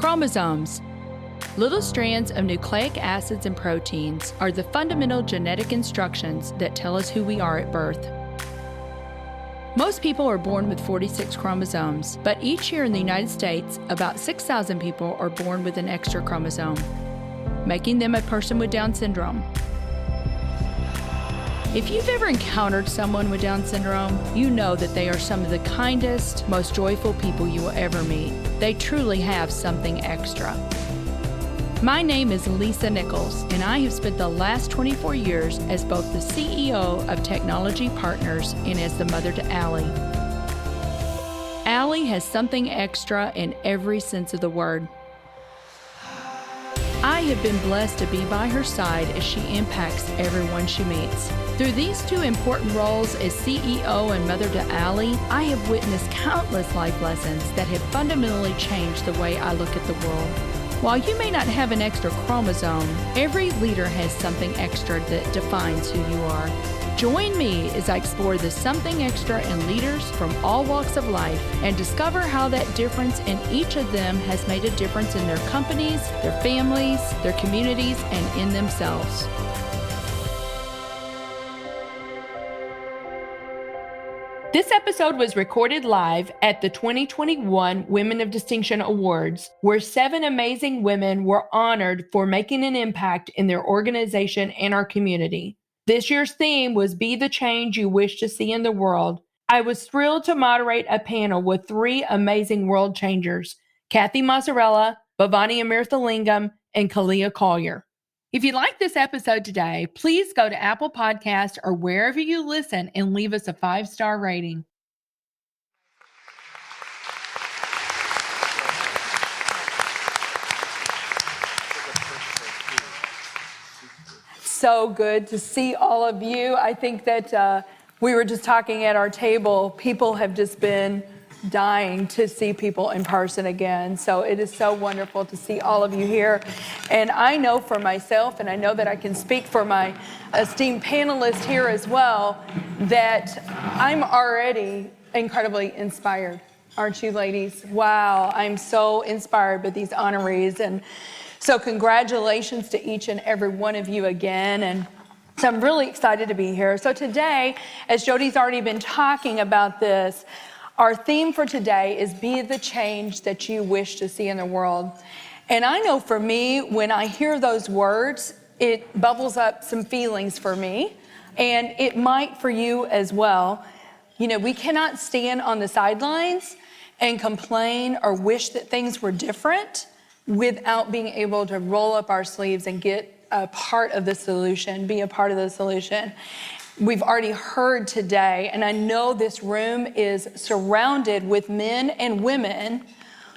Chromosomes. Little strands of nucleic acids and proteins are the fundamental genetic instructions that tell us who we are at birth. Most people are born with 46 chromosomes, but each year in the United States, about 6,000 people are born with an extra chromosome, making them a person with Down syndrome. If you've ever encountered someone with Down syndrome, you know that they are some of the kindest, most joyful people you will ever meet. They truly have something extra. My name is Lisa Nichols, and I have spent the last 24 years as both the CEO of Technology Partners and as the mother to Allie. Allie has something extra in every sense of the word. I have been blessed to be by her side as she impacts everyone she meets. Through these two important roles as CEO and mother to Allie, I have witnessed countless life lessons that have fundamentally changed the way I look at the world. While you may not have an extra chromosome, every leader has something extra that defines who you are. Join me as I explore the something extra in leaders from all walks of life and discover how that difference in each of them has made a difference in their companies, their families, their communities, and in themselves. This episode was recorded live at the 2021 Women of Distinction Awards, where 7 amazing women were honored for making an impact in their organization and our community. This year's theme was Be the Change You Wish to See in the World. I was thrilled to moderate a panel with 3 amazing world changers, Kathy Mazzarella, Bhavani Amirthalingam, and Kalia Collier. If you like this episode today, please go to Apple Podcasts or wherever you listen and leave us a 5-star rating. So good to see all of you. I think that we were just talking at our table. People have just been dying to see people in person again. So it is so wonderful to see all of you here. And I know for myself, and I know that I can speak for my esteemed panelists here as well, that I'm already incredibly inspired. Aren't you, ladies? Wow, I'm so inspired by these honorees. And so congratulations to each and every one of you again. And so I'm really excited to be here. So today, as Jody's already been talking about this, our theme for today is Be the Change That You Wish to See in the World. And I know for me, when I hear those words, it bubbles up some feelings for me, and it might for you as well. You know, we cannot stand on the sidelines and complain or wish that things were different without being able to roll up our sleeves and get a part of the solution, be a part of the solution. We've already heard today, and I know this room is surrounded with men and women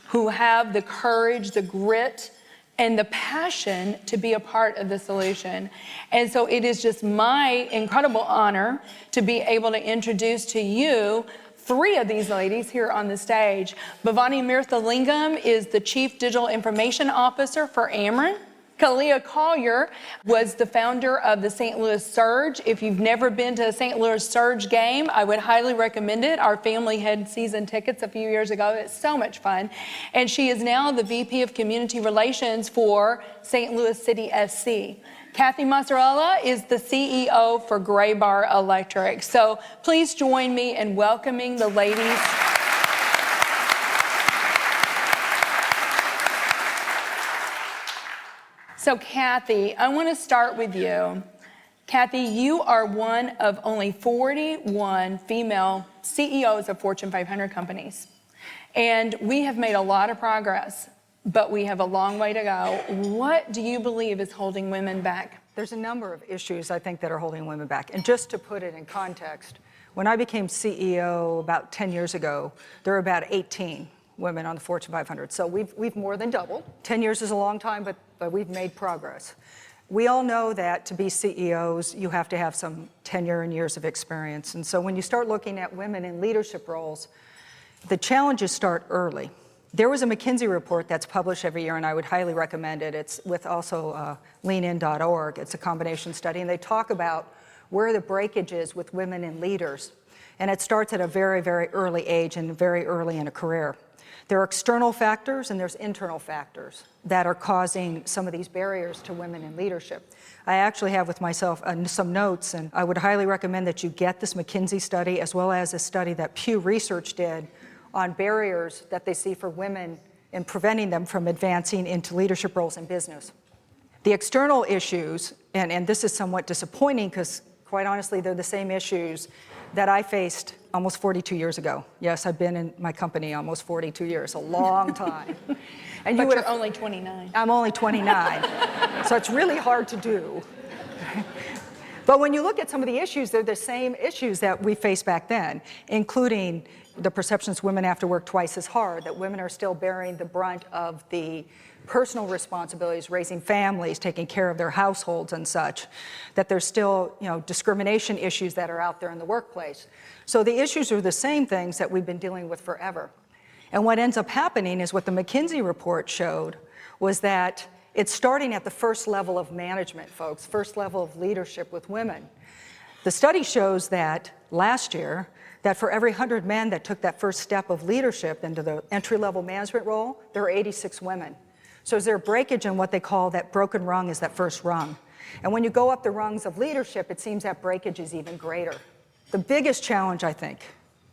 who have the courage, the grit, and the passion to be a part of the solution. And so it is just my incredible honor to be able to introduce to you 3 of these ladies here on the stage. Bhavani Amirthalingam is the Chief Digital Information Officer for Ameren. Kalia Collier was the founder of the St. Louis Surge. If you've never been to a St. Louis Surge game, I would highly recommend it. Our family had season tickets a few years ago. It's so much fun. And she is now the VP of Community Relations for St. Louis City SC. Kathy Mazzarella is the CEO for Gray Bar Electric. So please join me in welcoming the ladies. So Kathy, I want to start with you. Kathy, you are one of only 41 female CEOs of Fortune 500 companies. And we have made a lot of progress, but we have a long way to go. What do you believe is holding women back? There's a number of issues, I think, that are holding women back. And just to put it in context, when I became CEO about 10 years ago, there were about 18 women on the Fortune 500. So we've more than doubled. 10 years is a long time, but we've made progress. We all know that to be CEOs, you have to have some tenure and years of experience. And so when you start looking at women in leadership roles, the challenges start early. There was a McKinsey report that's published every year, and I would highly recommend it. It's with also leanin.org. It's a combination study, and they talk about where the breakage is with women in leaders. And it starts at a very, very early age and very early in a career. There are external factors and there's internal factors that are causing some of these barriers to women in leadership. I actually have with myself some notes, and I would highly recommend that you get this McKinsey study as well as a study that Pew Research did on barriers that they see for women and preventing them from advancing into leadership roles in business. The external issues, and this is somewhat disappointing because quite honestly, they're the same issues that I faced almost 42 years ago. Yes, I've been in my company almost 42 years, a long time. And but you're only 29. I'm only 29, so it's really hard to do. But when you look at some of the issues, they're the same issues that we faced back then, including the perceptions women have to work twice as hard, that women are still bearing the brunt of the personal responsibilities, raising families, taking care of their households and such, that there's still, discrimination issues that are out there in the workplace. So the issues are the same things that we've been dealing with forever. And what ends up happening is what the McKinsey report showed was that it's starting at the first level of management, folks, first level of leadership with women. The study shows that last year, that for every 100 men that took that first step of leadership into the entry-level management role, there were 86 women. So is there a breakage in what they call that broken rung is that first rung? And when you go up the rungs of leadership, it seems that breakage is even greater. The biggest challenge, I think,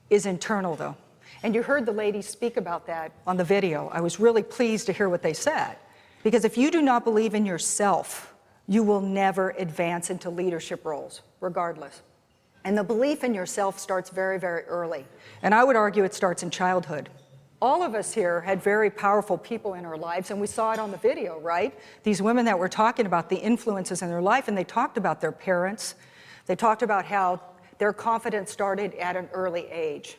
is internal, though. And you heard the ladies speak about that on the video. I was really pleased to hear what they said. Because if you do not believe in yourself, you will never advance into leadership roles, regardless. And the belief in yourself starts very, very early. And I would argue it starts in childhood. All of us here had very powerful people in our lives, and we saw it on the video, right? These women that were talking about the influences in their life, and they talked about their parents. They talked about how their confidence started at an early age.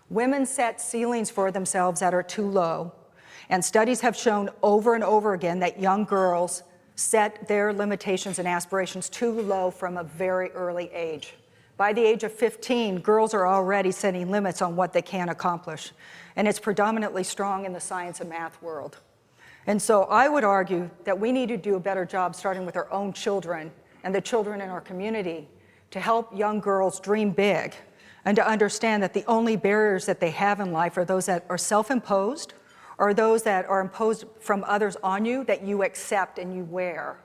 Women set ceilings for themselves that are too low, and studies have shown over and over again that young girls set their limitations and aspirations too low from a very early age. By the age of 15, girls are already setting limits on what they can accomplish. And it's predominantly strong in the science and math world. And so I would argue that we need to do a better job starting with our own children and the children in our community to help young girls dream big and to understand that the only barriers that they have in life are those that are self-imposed or those that are imposed from others on you that you accept and you wear.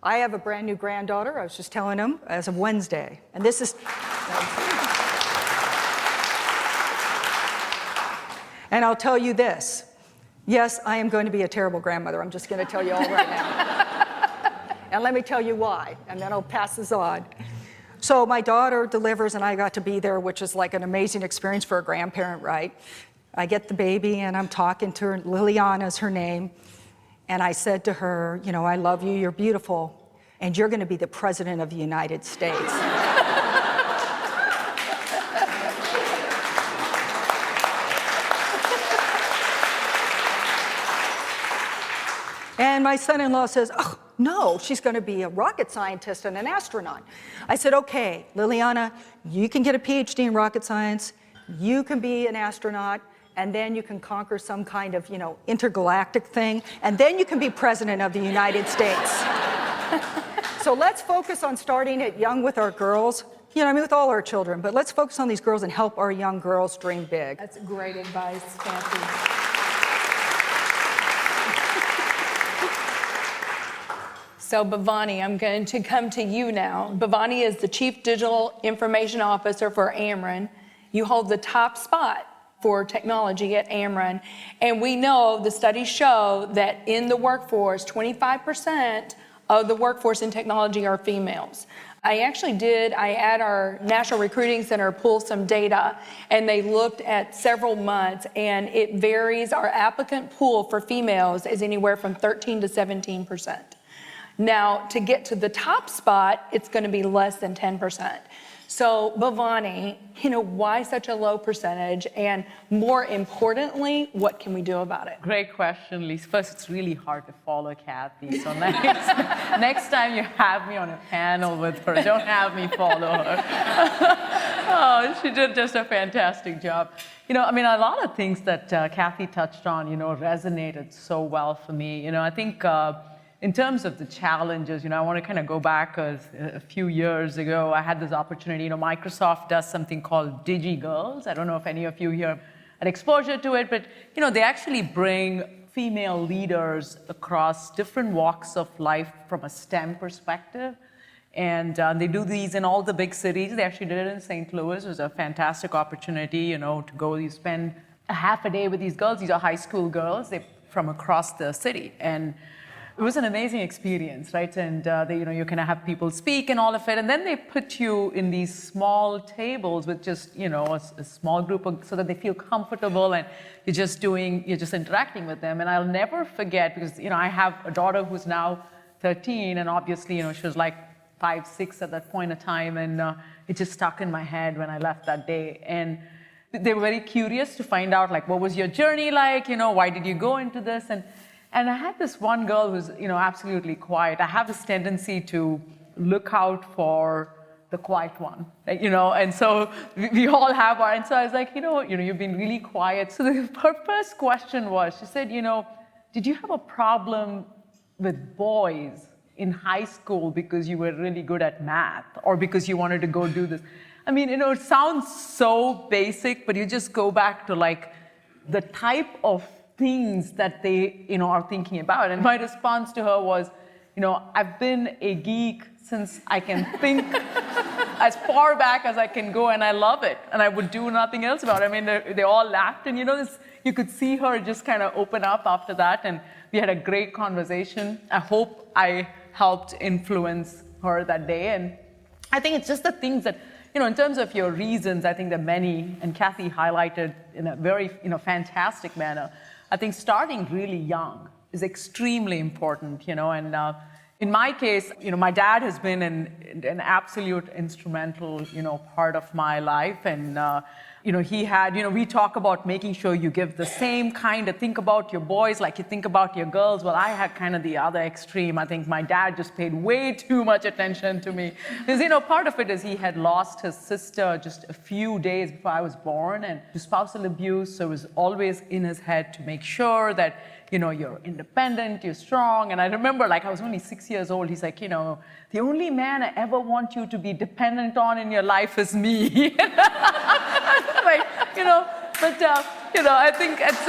I have a brand new granddaughter, I was just telling them, as of Wednesday. And this is... And I'll tell you this, yes, I am going to be a terrible grandmother. I'm just going to tell you all right now. And let me tell you why, and then I'll pass this on. So my daughter delivers, and I got to be there, which is like an amazing experience for a grandparent, right? I get the baby, and I'm talking to her. Liliana's her name. And I said to her, I love you, you're beautiful, and you're going to be the president of the United States. And my son-in-law says, oh, no, she's going to be a rocket scientist and an astronaut. I said, okay, Liliana, you can get a PhD in rocket science, you can be an astronaut, and then you can conquer some kind of, intergalactic thing, and then you can be president of the United States. So let's focus on starting it young with our girls, with all our children, but let's focus on these girls and help our young girls dream big. That's great advice, Kathy. So Bhavani, I'm going to come to you now. Bhavani is the Chief Digital Information Officer for Ameren. You hold the top spot for technology at Ameren. And we know the studies show that in the workforce, 25% of the workforce in technology are females. I had our National Recruiting Center pull some data, and they looked at several months, and it varies. Our applicant pool for females is anywhere from 13 to 17%. Now, to get to the top spot, it's going to be less than 10%. So, Bhavani, why such a low percentage? And more importantly, what can we do about it? Great question, Lisa. First, it's really hard to follow Kathy. So next time you have me on a panel with her, don't have me follow her. Oh, she did just a fantastic job. A lot of things that Kathy touched on, resonated so well for me. I think in terms of the challenges, I want to kind of go back a few years ago. I had this opportunity. Microsoft does something called DigiGirls. I don't know if any of you here had exposure to it, but they actually bring female leaders across different walks of life from a STEM perspective. And they do these in all the big cities. They actually did it in St. Louis. It was a fantastic opportunity, to go. You spend a half a day with these girls. These are high school girls from across the city. And it was an amazing experience, right? And you kind of have people speak and all of it. And then they put you in these small tables with just, a small group so that they feel comfortable and you're just interacting with them. And I'll never forget because, I have a daughter who's now 13 and obviously, she was like 5, 6 at that point in time. And it just stuck in my head when I left that day. And they were very curious to find out, like, what was your journey like? Why did you go into this? And I had this one girl who's, absolutely quiet. I have this tendency to look out for the quiet one, and so we all have our, and so I was like, you've been really quiet. So her first question was, she said, did you have a problem with boys in high school because you were really good at math or because you wanted to go do this? I mean, it sounds so basic, but you just go back to like the type of things that they, are thinking about. And my response to her was, I've been a geek since I can think as far back as I can go, and I love it. And I would do nothing else about it. I mean, they all laughed, and you could see her just kind of open up after that, and we had a great conversation. I hope I helped influence her that day. And I think it's just the things that, in terms of your reasons, I think there are many, and Kathy highlighted in a very, fantastic manner. I think starting really young is extremely important, and in my case, my dad has been an absolute instrumental, part of my life. And, he had, we talk about making sure you give the same kind of, think about your boys like you think about your girls. Well, I had kind of the other extreme. I think my dad just paid way too much attention to me. Because, part of it is he had lost his sister just a few days before I was born and to spousal abuse. So it was always in his head to make sure that, you're independent, you're strong. And I remember, I was only 6 years old. He's like, the only man I ever want you to be dependent on in your life is me. Like, but, I think it's,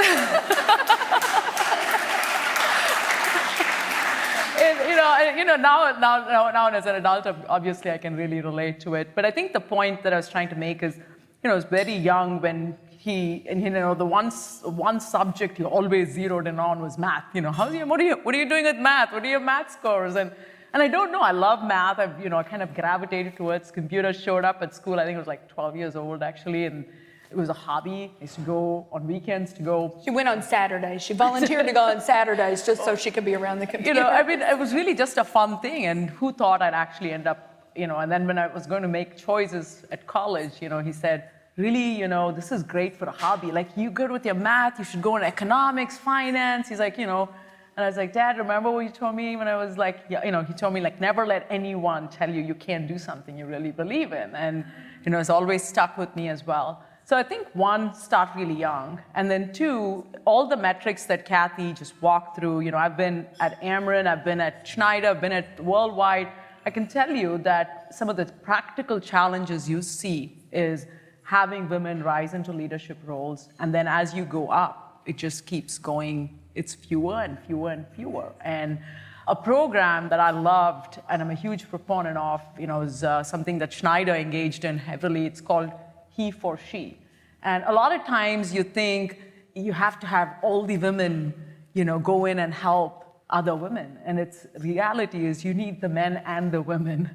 now as an adult, obviously I can really relate to it. But I think the point that I was trying to make is, I was very young when the one subject he always zeroed in on was math. What are you doing with math? What are your math scores? And I don't know, I love math. I kind of gravitated towards computers, showed up at school. I think I was like 12 years old actually, and it was a hobby. I used to go on weekends to go. She went on Saturdays. She volunteered to go on Saturdays just so she could be around the computer. It was really just a fun thing, and who thought I'd actually end up, and then when I was going to make choices at college, he said, really, this is great for a hobby. Like, you're good with your math, you should go into economics, finance. He's like, and I was like, Dad, remember what you told me when I was like, he told me, like, never let anyone tell you you can't do something you really believe in. And, it's always stuck with me as well. So I think one, start really young. And then two, all the metrics that Kathy just walked through, I've been at Ameren, I've been at Schneider, I've been at Worldwide. I can tell you that some of the practical challenges you see is having women rise into leadership roles. And then as you go up, it just keeps going. It's fewer and fewer and fewer. And a program that I loved, and I'm a huge proponent of, is something that Schneider engaged in heavily. It's called He for She. And a lot of times you think you have to have all the women, go in and help other women. And its reality is you need the men and the women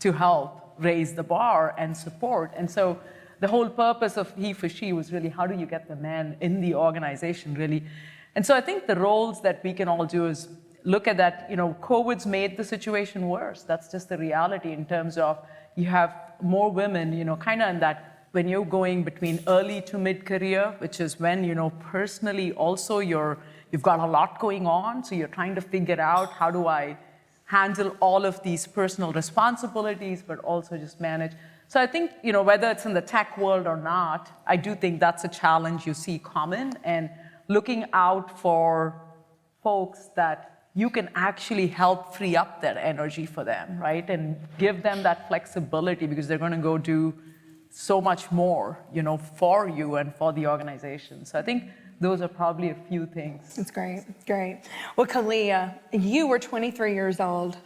to help raise the bar and support. And so the whole purpose of He for She was really, how do you get the men in the organization, really? And so I think the roles that we can all do is look at that, COVID's made the situation worse. That's just the reality in terms of you have more women, kind of in that, when you're going between early to mid-career, which is when, personally also you've got a lot going on, so you're trying to figure out how do I handle all of these personal responsibilities, but also just manage. So I think, whether it's in the tech world or not, I do think that's a challenge you see common, and looking out for folks that you can actually help free up that energy for them, right? And give them that flexibility because they're going to go do so much more, for you and for the organization. So I think those are probably a few things. That's great, great. Well, Kalia, you were 23 years old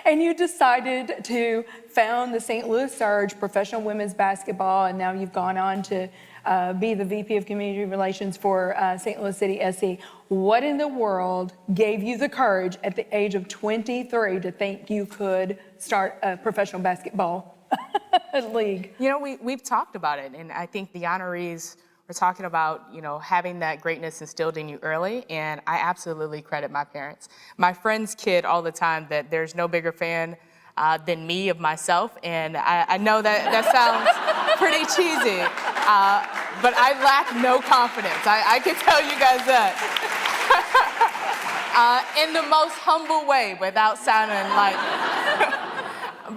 and you decided to found the St. Louis Surge Professional Women's Basketball, and now you've gone on to be the VP of Community Relations for St. Louis City SC. What in the world gave you the courage at the age of 23 to think you could start a professional basketball league? We've talked about it, and I think the honorees were talking about, having that greatness instilled in you early, and I absolutely credit my parents. My friends kid all the time that there's no bigger fan than me of myself, and I know that sounds pretty cheesy, but I lack no confidence. I can tell you guys that. In the most humble way, without sounding like...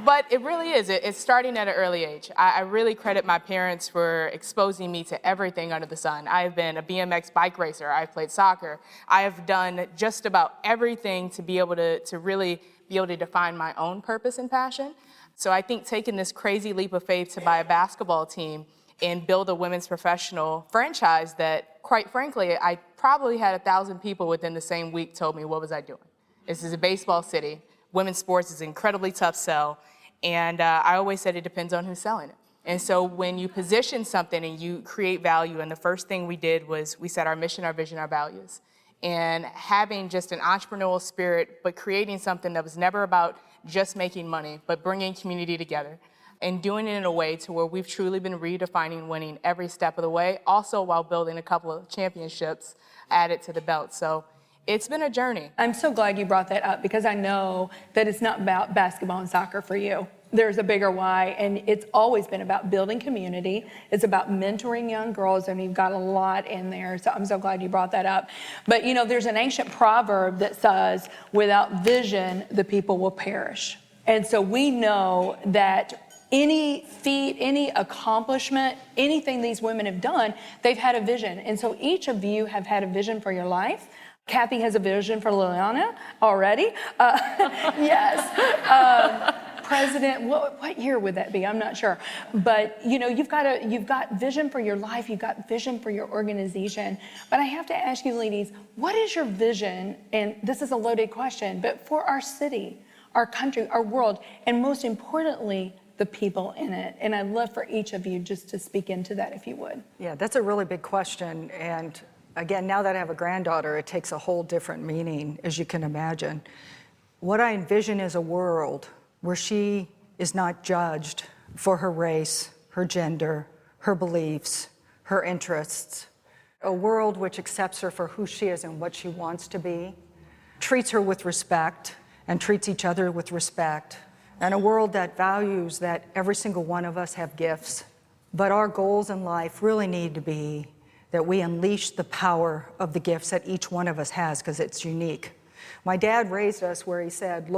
But it really is. It's starting at an early age. I really credit my parents for exposing me to everything under the sun. I've been a BMX bike racer. I've played soccer. I have done just about everything to be able to really be able to define my own purpose and passion. So I think taking this crazy leap of faith to buy a basketball team and build a women's professional franchise that, quite frankly, I probably had 1,000 people within the same week told me, what was I doing? This is a baseball city. Women's sports is an incredibly tough sell, and I always said it depends on who's selling it. And so when you position something and you create value, and the first thing we did was we set our mission, our vision, our values. And having just an entrepreneurial spirit, but creating something that was never about just making money, but bringing community together and doing it in a way to where we've truly been redefining winning every step of the way, also while building a couple of championships added to the belt. So it's been a journey. I'm so glad you brought that up, because I know that it's not about basketball and soccer for you. There's a bigger why, and it's always been about building community. It's about mentoring young girls, and you've got a lot in there, so I'm so glad you brought that up. But there's an ancient proverb that says, without vision, the people will perish. And so we know that any feat, any accomplishment, anything these women have done, they've had a vision. And so each of you have had a vision for your life. Kathy has a vision for Liliana already. Yes. President, what year would that be? I'm not sure. But you've got vision for your life, you've got vision for your organization. But I have to ask you, ladies, what is your vision? And this is a loaded question, but for our city, our country, our world, and most importantly, the people in it. And I'd love for each of you just to speak into that, if you would. Yeah, that's a really big question. And again, now that I have a granddaughter, it takes a whole different meaning, as you can imagine. What I envision is a world where she is not judged for her race, her gender, her beliefs, her interests. A world which accepts her for who she is and what she wants to be, treats her with respect, and treats each other with respect. And a world that values that every single one of us have gifts, but our goals in life really need to be that we unleash the power of the gifts that each one of us has, because it's unique. My dad raised us where he said,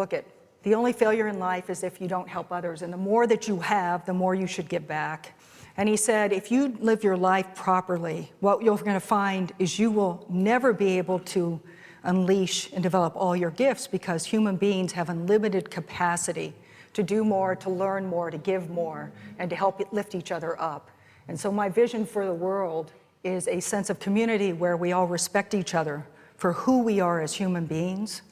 the only failure in life is if you don't help others, and the more that you have, the more you should give back. And he said, if you live your life properly, what you're going to find is you will never be able to unleash and develop all your gifts, because human beings have unlimited capacity to do more, to learn more, to give more, and to help lift each other up. And so my vision for the world is a sense of community where we all respect each other for who we are as human beings,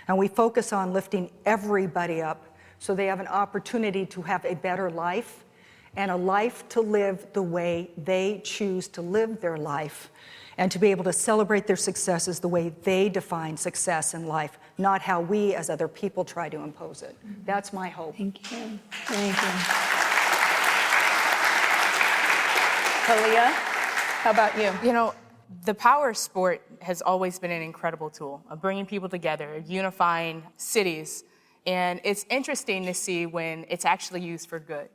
and we focus on lifting everybody up so they have an opportunity to have a better life and a life to live the way they choose to live their life, and to be able to celebrate their successes the way they define success in life, not how we as other people try to impose it. That's my hope. Thank you. Thank you. Kalia, how about you? The power sport has always been an incredible tool of bringing people together, unifying cities. And it's interesting to see when it's actually used for good.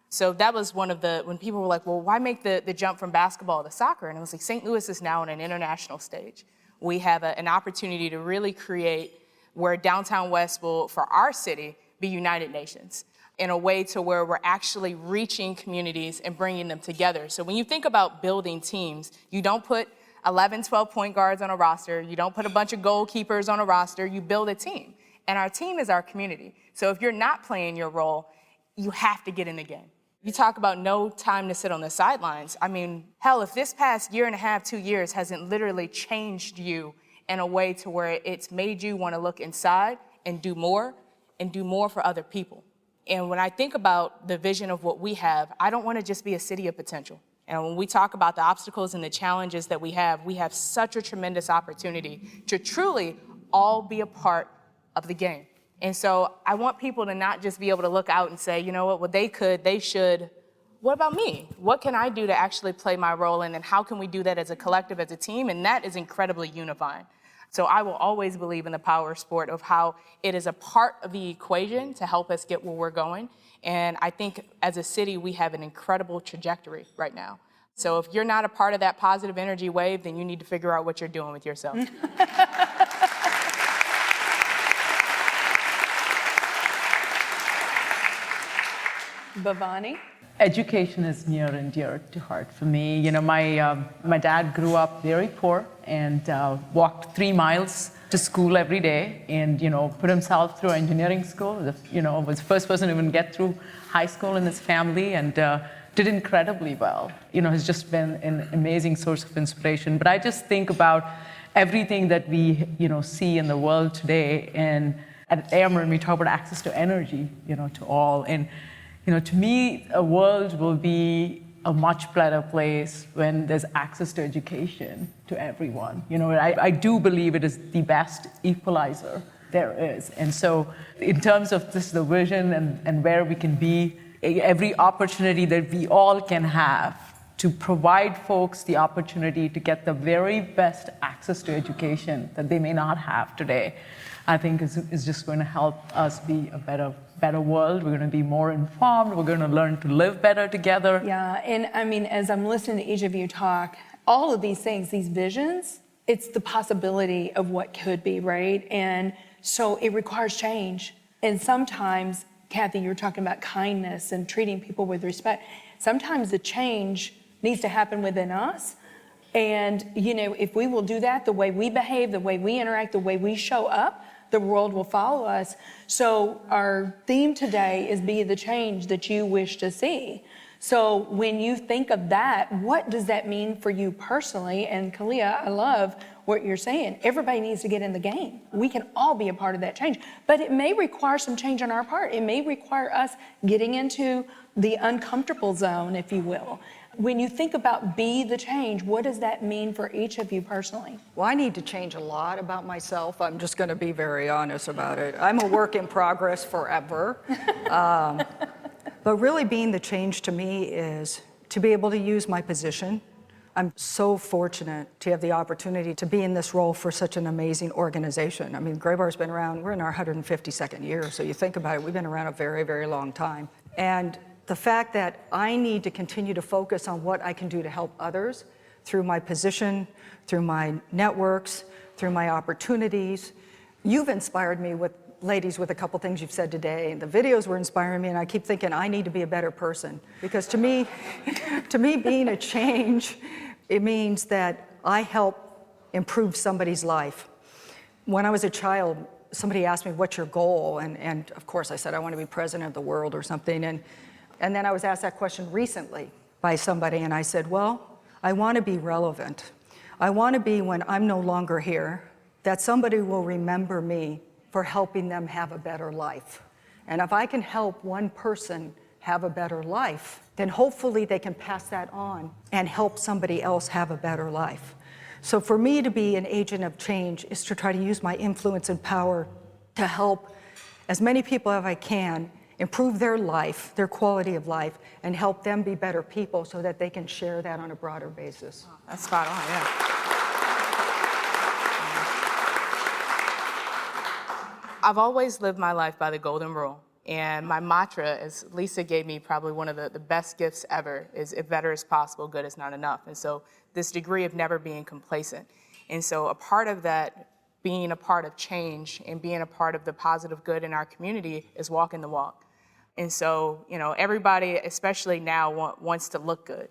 So that was when people were like, well, why make the jump from basketball to soccer? And it was like, St. Louis is now on an international stage. We have an opportunity to really create where Downtown West will, for our city, be United Nations in a way to where we're actually reaching communities and bringing them together. So when you think about building teams, you don't put 11, 12 point guards on a roster. You don't put a bunch of goalkeepers on a roster. You build a team. And our team is our community. So if you're not playing your role, you have to get in the game. You talk about no time to sit on the sidelines. I mean, hell, if this past year and a half, 2 years hasn't literally changed you in a way to where it's made you want to look inside and do more for other people. And when I think about the vision of what we have, I don't want to just be a city of potential. And when we talk about the obstacles and the challenges that we have such a tremendous opportunity to truly all be a part of the game. And so I want people to not just be able to look out and say, you know what, well, they could, they should. What about me? What can I do to actually play my role in, and how can we do that as a collective, as a team? And that is incredibly unifying. So I will always believe in the power of sport, of how it is a part of the equation to help us get where we're going. And I think as a city, we have an incredible trajectory right now. So if you're not a part of that positive energy wave, then you need to figure out what you're doing with yourself. Bhavani? Education is near and dear to heart for me. You know, my dad grew up very poor and walked 3 miles to school every day, and put himself through engineering school. Was the first person to even get through high school in his family, and did incredibly well. Has just been an amazing source of inspiration. But I just think about everything that we see in the world today, and at Ameren we talk about access to energy, to all. And to me, a world will be a much better place when there's access to education to everyone. I do believe it is the best equalizer there is. And so in terms of this, the vision and where we can be, every opportunity that we all can have to provide folks the opportunity to get the very best access to education that they may not have today, I think is just going to help us be a better world. We're going to be more informed. We're going to learn to live better together. Yeah, and I mean, as I'm listening to each of you talk, all of these things, these visions, it's the possibility of what could be, right? And so it requires change. And sometimes, Kathy, you're talking about kindness and treating people with respect. Sometimes the change needs to happen within us. And, if we will do that, the way we behave, the way we interact, the way we show up, the world will follow us. So our theme today is be the change that you wish to see. So when you think of that, what does that mean for you personally? And Kalia, I love what you're saying. Everybody needs to get in the game. We can all be a part of that change, but it may require some change on our part. It may require us getting into the uncomfortable zone, if you will. When you think about be the change, what does that mean for each of you personally? Well, I need to change a lot about myself. I'm just going to be very honest about it. I'm a work in progress forever. But really being the change to me is to be able to use my position. I'm so fortunate to have the opportunity to be in this role for such an amazing organization. I mean, Graybar's been around, we're in our 152nd year, so you think about it, we've been around a very, very long time. And the fact that I need to continue to focus on what I can do to help others through my position, through my networks, through my opportunities. You've inspired me ladies, with a couple things you've said today. The videos were inspiring me, and I keep thinking I need to be a better person. Because to me, being a change, it means that I help improve somebody's life. When I was a child, somebody asked me, what's your goal? And of course I said, I want to be president of the world or something. And then I was asked that question recently by somebody, and I said, well, I want to be relevant. I want to be, when I'm no longer here, that somebody will remember me for helping them have a better life. And if I can help one person have a better life, then hopefully they can pass that on and help somebody else have a better life. So for me to be an agent of change is to try to use my influence and power to help as many people as I can improve their life, their quality of life, and help them be better people so that they can share that on a broader basis. Oh, that's spot on, yeah. I've always lived my life by the golden rule. And my mantra, as Lisa gave me, probably one of the best gifts ever, is if better is possible, good is not enough. And so this degree of never being complacent. And so a part of that, being a part of change and being a part of the positive good in our community, is walking the walk. And so, everybody, especially now, wants to look good.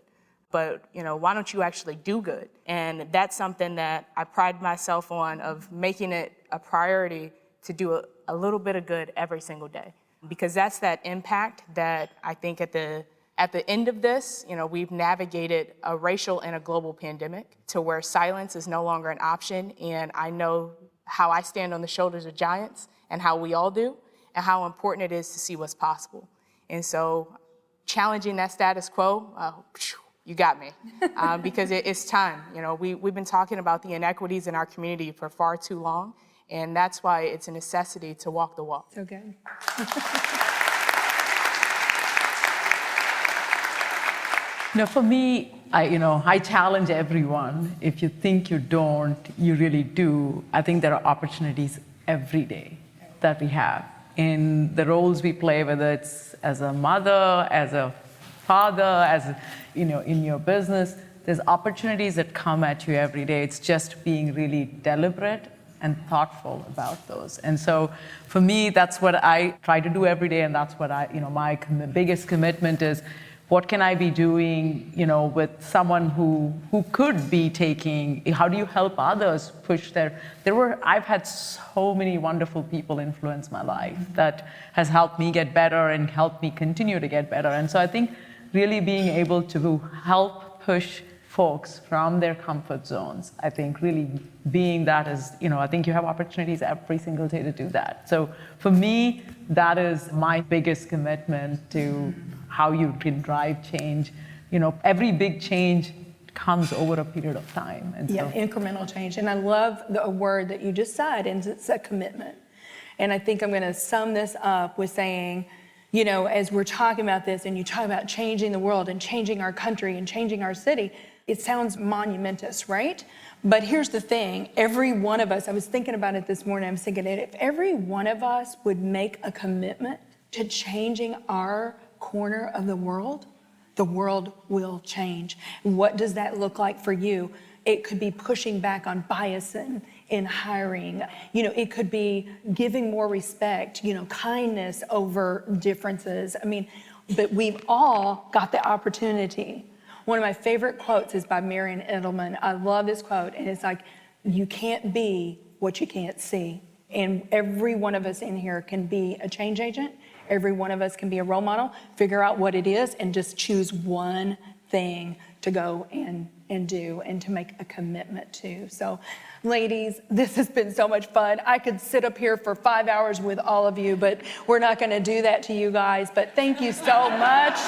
But, why don't you actually do good? And that's something that I pride myself on, of making it a priority to do a little bit of good every single day. Because that's that impact that I think at the At the end of this, we've navigated a racial and a global pandemic to where silence is no longer an option. And I know how I stand on the shoulders of giants and how we all do, and how important it is to see what's possible. And so challenging that status quo, you got me, because it's time. We've been talking about the inequities in our community for far too long, and that's why it's a necessity to walk the walk. So good. For me, I challenge everyone. If you think you don't, you really do. I think there are opportunities every day that we have in the roles we play, whether it's as a mother, as a father, as in your business. There's opportunities that come at you every day. It's just being really deliberate and thoughtful about those. And so for me, that's what I try to do every day, and that's what my biggest commitment is. What can I be doing, with someone who could be taking? How do you help others push I've had so many wonderful people influence my life that has helped me get better and helped me continue to get better. And so I think really being able to help push folks from their comfort zones, I think really being that is, I think you have opportunities every single day to do that. So for me, that is my biggest commitment to how you can drive change. Every big change comes over a period of time. And incremental change. And I love the word that you just said, and it's a commitment. And I think I'm going to sum this up with saying, as we're talking about this and you talk about changing the world and changing our country and changing our city, it sounds monumentous, right? But here's the thing, every one of us, I was thinking about it this morning, I was thinking if every one of us would make a commitment to changing our corner of the world will change. What does that look like for you? It could be pushing back on bias in hiring. It could be giving more respect, kindness over differences. But we've all got the opportunity. One of my favorite quotes is by Marian Edelman. I love this quote, and it's like, you can't be what you can't see. And every one of us in here can be a change agent. Every one of us can be a role model, figure out what it is, and just choose one thing to go and do and to make a commitment to. So, ladies, this has been so much fun. I could sit up here for 5 hours with all of you, but we're not going to do that to you guys. But thank you so much.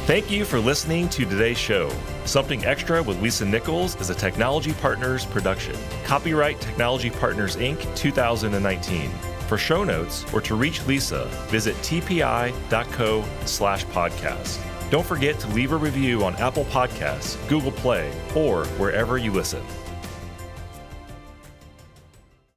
Thank you for listening to today's show. Something Extra with Lisa Nichols is a Technology Partners production. Copyright Technology Partners, Inc., 2019. For show notes or to reach Lisa, visit tpi.co/podcast. Don't forget to leave a review on Apple Podcasts, Google Play, or wherever you listen.